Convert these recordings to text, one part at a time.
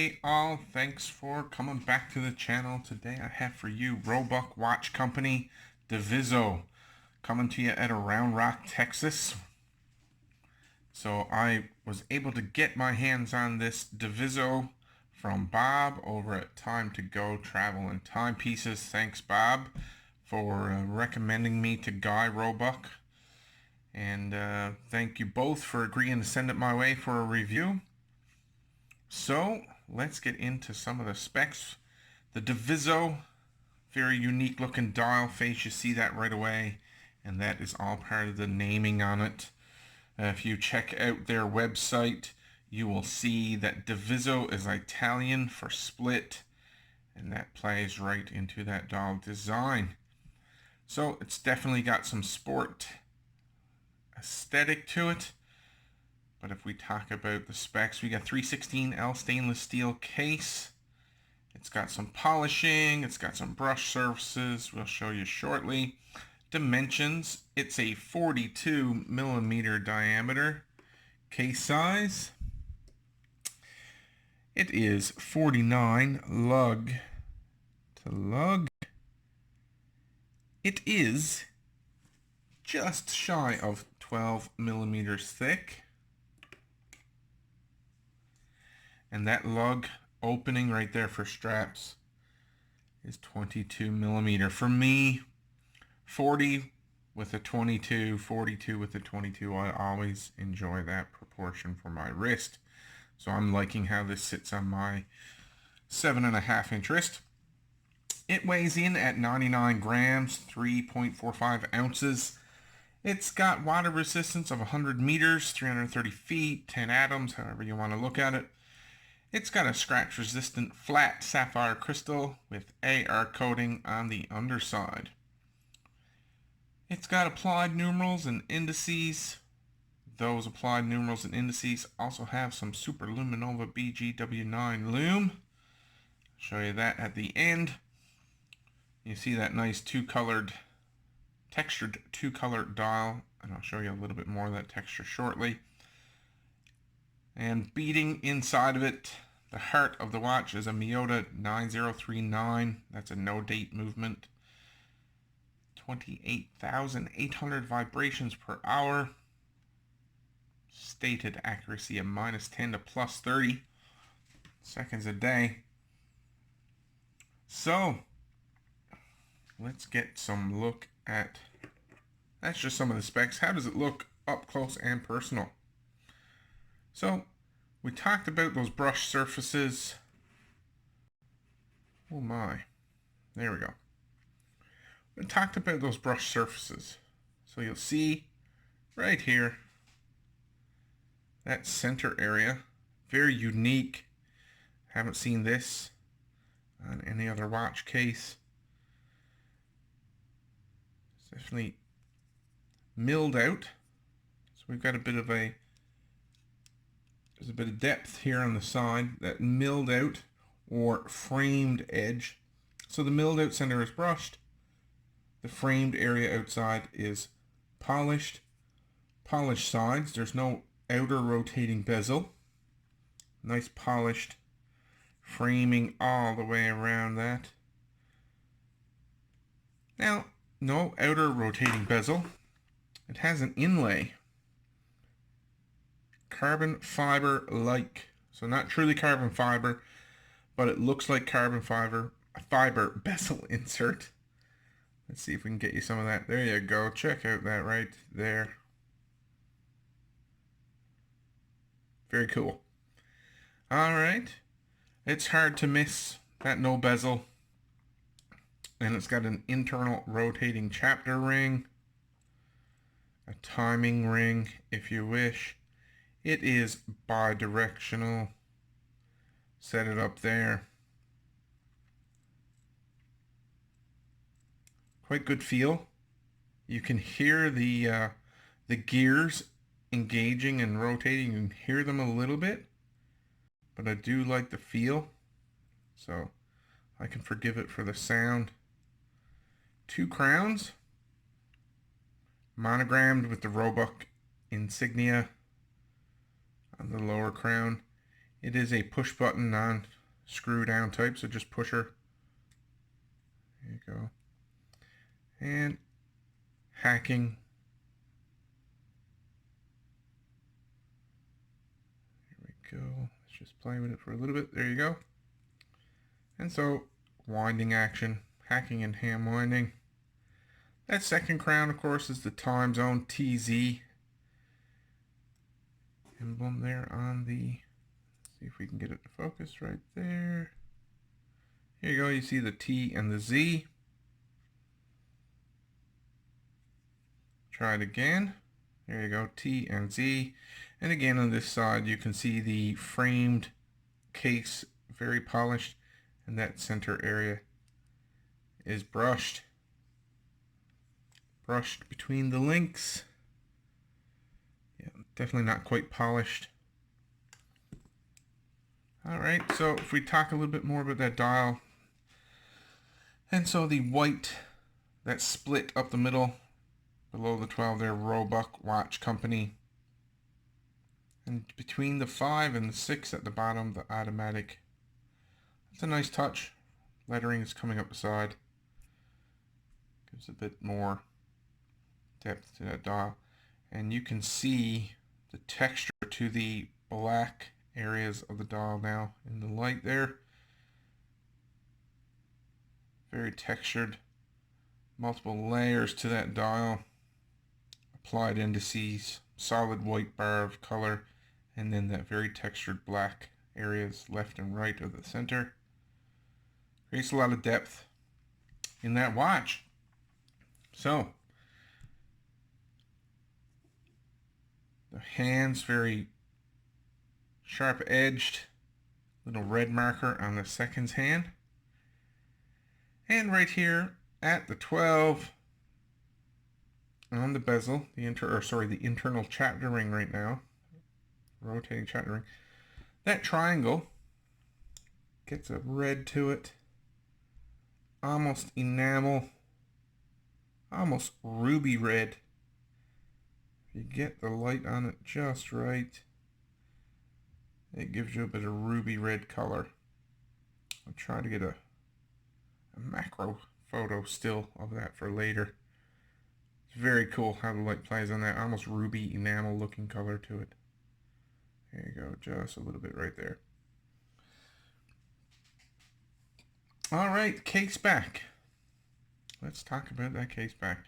Hey all, thanks for coming back to the channel. Today I have for you Roebuck Watch Company Diviso coming to you at Round Rock, Texas. So I was able to get my hands on this Diviso from Bob over at Time to Go Travel and Timepieces. Thanks Bob for recommending me to Guy Roebuck. And thank you both for agreeing to send it my way for a review. So let's get into some of the specs. The Diviso, very unique looking dial face. You see that right away, and that is all part of the naming on it. If you check out their website, you will see that Diviso is Italian for split, and that plays right into that dial design. So it's definitely got some sport aesthetic to it. But if we talk about the specs, we got 316L stainless steel case. It's got some polishing. It's got some brush surfaces. We'll show you shortly. Dimensions. It's a 42 millimeter diameter. Case size. It is 49 lug to lug. It is just shy of 12 millimeters thick. And that lug opening right there for straps is 22 millimeter. For me, 40 with a 22, 42 with a 22. I always enjoy that proportion for my wrist. So I'm liking how this sits on my 7.5 inch wrist. It weighs in at 99 grams, 3.45 ounces. It's got water resistance of 100 meters, 330 feet, 10 atoms, however you want to look at it. It's got a scratch-resistant flat sapphire crystal with AR coating on the underside. It's got applied numerals and indices. Those applied numerals and indices also have some Super Luminova BGW9 lume. I'll show you that at the end. You see that nice textured two-colored dial, and I'll show you a little bit more of that texture shortly. And beating inside of it, the heart of the watch is a Miyota 9039. That's a no-date movement. 28,800 vibrations per hour. Stated accuracy of -10 to +30 seconds a day. So, let's get some look at, that's just some of the specs. How does it look up close and personal? So, we talked about those brush surfaces. Oh my, there we go. We talked about those brush surfaces. So you'll see right here, that center area, very unique. Haven't seen this on any other watch case. It's definitely milled out. So we've got a bit of a, there's a bit of depth here on the side, that milled out or framed edge. So the milled out center is brushed. The framed area outside is polished. Polished sides. There's no outer rotating bezel. Nice polished framing all the way around that. Now, no outer rotating bezel. It has an inlay. Carbon fiber like, so not truly carbon fiber, but it looks like carbon fiber bezel insert. Let's see if we can get you some of that. There you go. Check out that right there. Very cool. All right, it's hard to miss that no bezel, and it's got an internal rotating chapter ring, a timing ring if you wish. It is bi-directional. Set it up there. Quite good feel. You can hear the gears engaging and rotating. You can hear them a little bit, but I do like the feel, so I can forgive it for the sound. 2 crowns, monogrammed with the Roebuck insignia on the lower crown. It is a push button, non screw down type, so just push her. There you go. And hacking. There we go. Let's just play with it for a little bit. There you go. And so, winding action, hacking and ham winding. That second crown, of course, is the time zone TZ emblem there on the, see if we can get it to focus right there. Here you go, you see the T and the Z. Try it again. There you go, T and Z. And again on this side you can see the framed case, very polished, and that center area is brushed between the links. Yeah, definitely not quite polished. Alright, so if we talk a little bit more about that dial, and so the white, that split up the middle below the 12 there, Roebuck Watch Company. And between the 5 and the 6 at the bottom, the automatic. That's a nice touch. Lettering is coming up the side. Gives a bit more depth to that dial. And you can see the texture to the black areas of the dial now in the light there. Very textured. Multiple layers to that dial. Applied indices, solid white bar of color, and then that very textured black areas left and right of the center. Creates a lot of depth in that watch. So, the hands very sharp edged, little red marker on the seconds hand. And right here at the 12, on the bezel, the internal chapter ring right now, rotating chapter ring, that triangle gets a red to it, almost enamel, almost ruby red. If you get the light on it just right, it gives you a bit of ruby red color. I'll try to get a macro photo still of that for later. It's very cool how the light plays on that almost ruby enamel looking color to it. There you go, just a little bit right there. Alright, case back. Let's talk about that case back.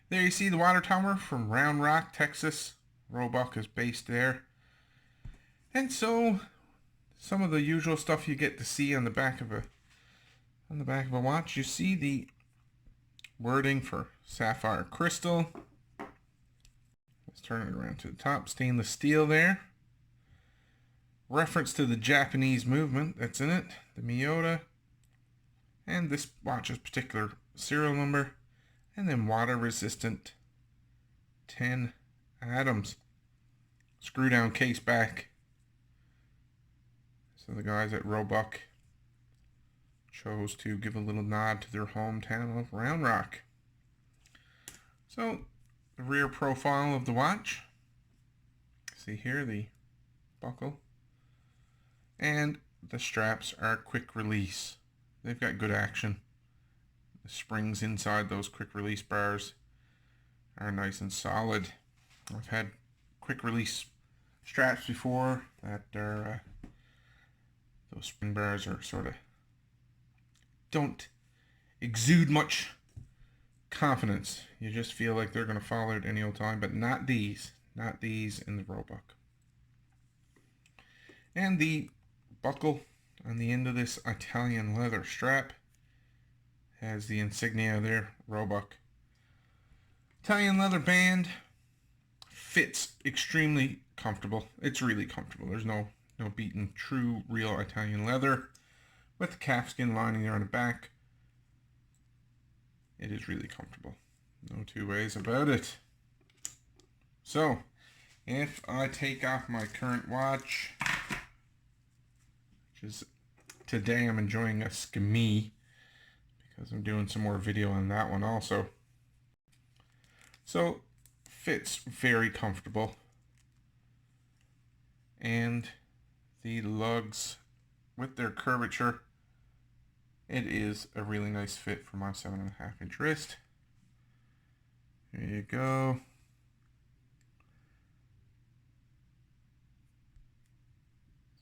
There you see the water tower from Round Rock, Texas. Roebuck is based there. And so, some of the usual stuff you get to see on the back of a watch. You see the wording for sapphire crystal. Let's turn it around to the top. Stainless steel there. Reference to the Japanese movement that's in it. The Miyota. And this watch's particular serial number. And then water resistant 10 atoms. Screw down case back. So the guys at Roebuck chose to give a little nod to their hometown of Round Rock. So, the rear profile of the watch. See here, the buckle. And the straps are quick release. They've got good action. The springs inside those quick release bars are nice and solid. I've had quick release straps before that are, those spring bars are sort of, don't exude much confidence. You just feel like they're going to fall out any old time, but not these. Not these in the Roebuck. And the buckle on the end of this Italian leather strap has the insignia there, Roebuck. Italian leather band fits extremely comfortable. It's really comfortable. There's no beating true, real Italian leather. With the calfskin lining there on the back, it is really comfortable. No two ways about it. So, if I take off my current watch, which is today I'm enjoying a Skimmy, because I'm doing some more video on that one also. So, fits very comfortable. And the lugs with their curvature. It is a really nice fit for my 7.5-inch wrist. There you go.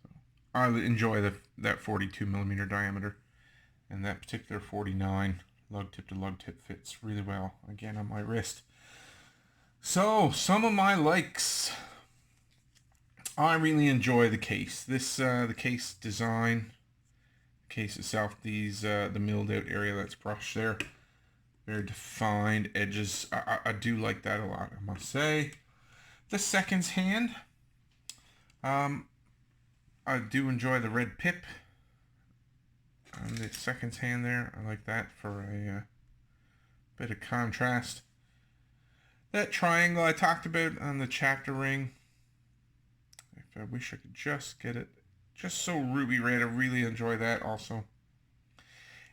So I enjoy that 42mm diameter, and that particular 49 lug tip to lug tip fits really well again on my wrist. So some of my likes. I really enjoy the case. The case design, the case itself, the milled out area that's brushed there, very defined edges. I do like that a lot, I must say. The seconds hand, I do enjoy the red pip on the seconds hand there. I like that for a bit of contrast. That triangle I talked about on the chapter ring, I wish I could just get it just so ruby red. I really enjoy that also.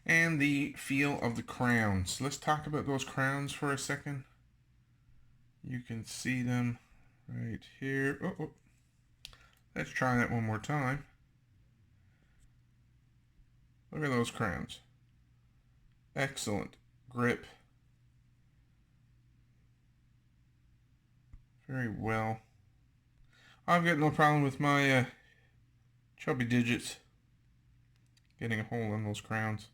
And the feel of the crowns. Let's talk about those crowns for a second. You can see them right here. Oh. Let's try that one more time. Look at those crowns. Excellent grip. Very well. I've got no problem with my chubby digits getting a hole in those crowns.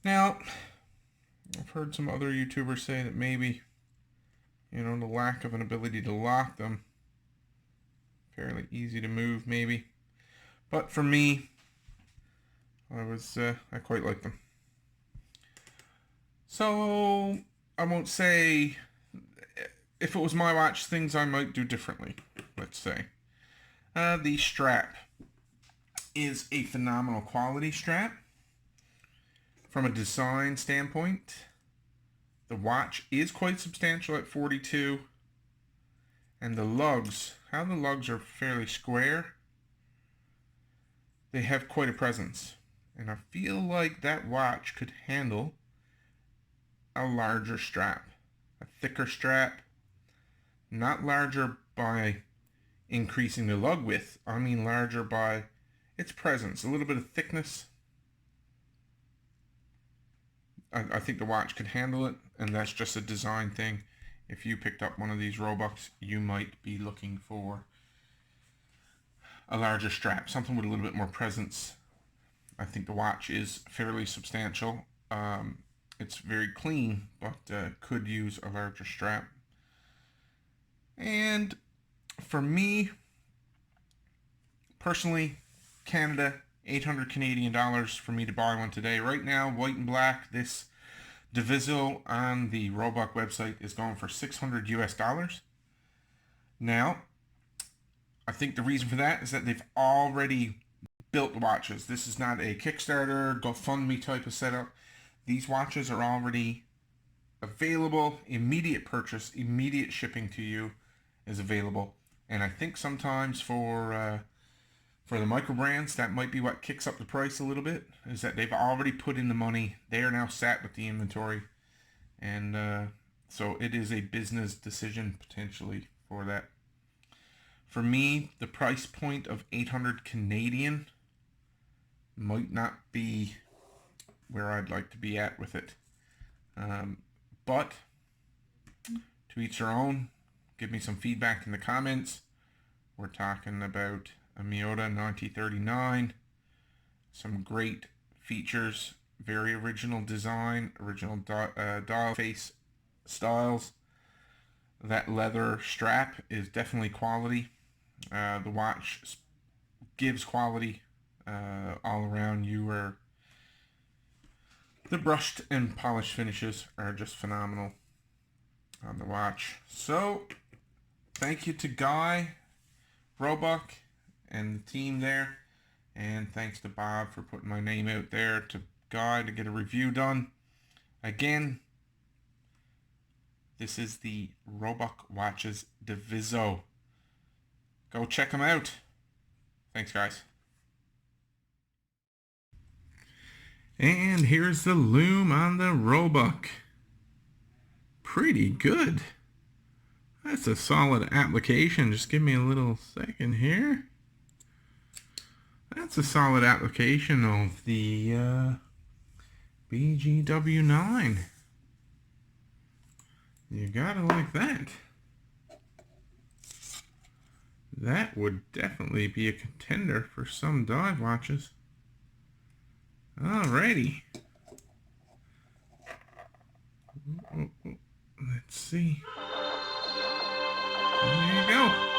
Now, I've heard some other YouTubers say that maybe, the lack of an ability to lock them, fairly easy to move maybe. But for me, I quite like them. So, I won't say, if it was my watch, things I might do differently, let's say. The strap is a phenomenal quality strap. From a design standpoint, the watch is quite substantial at 42. And the lugs, how the lugs are fairly square, they have quite a presence. And I feel like that watch could handle a larger strap, a thicker strap. Not larger by increasing the lug width, I mean larger by its presence, a little bit of thickness. I think the watch could handle it, and that's just a design thing. If you picked up one of these Roebucks, you might be looking for a larger strap, something with a little bit more presence. I think the watch is fairly substantial. It's very clean, but could use a larger strap. And for me, personally, Canada, 800 Canadian dollars for me to buy one today. Right now, white and black, this Diviso on the Roebuck website is going for $600 US. Now, I think the reason for that is that they've already built watches. This is not a Kickstarter, GoFundMe type of setup. These watches are already available, immediate purchase, immediate shipping to you is available. And I think sometimes for the micro brands, that might be what kicks up the price a little bit, is that they've already put in the money. They are now sat with the inventory. And so it is a business decision potentially for that. For me, the price point of 800 Canadian might not be where I'd like to be at with it. But to each their own. Give me some feedback in the comments. We're talking about a Miyota 9039. Some great features. Very original design. Original dial face styles. That leather strap is definitely quality. The watch gives quality all around. The brushed and polished finishes are just phenomenal on the watch. So, thank you to Guy Roebuck and the team there. And thanks to Bob for putting my name out there to Guy to get a review done. Again, this is the Roebuck Watches Diviso. Go check them out. Thanks, guys. And here's the lume on the Roebuck. Pretty good. That's a solid application. Just give me a little second here. That's a solid application of the BGW9. You gotta like that. That would definitely be a contender for some dive watches. Alrighty. Let's see. There you go.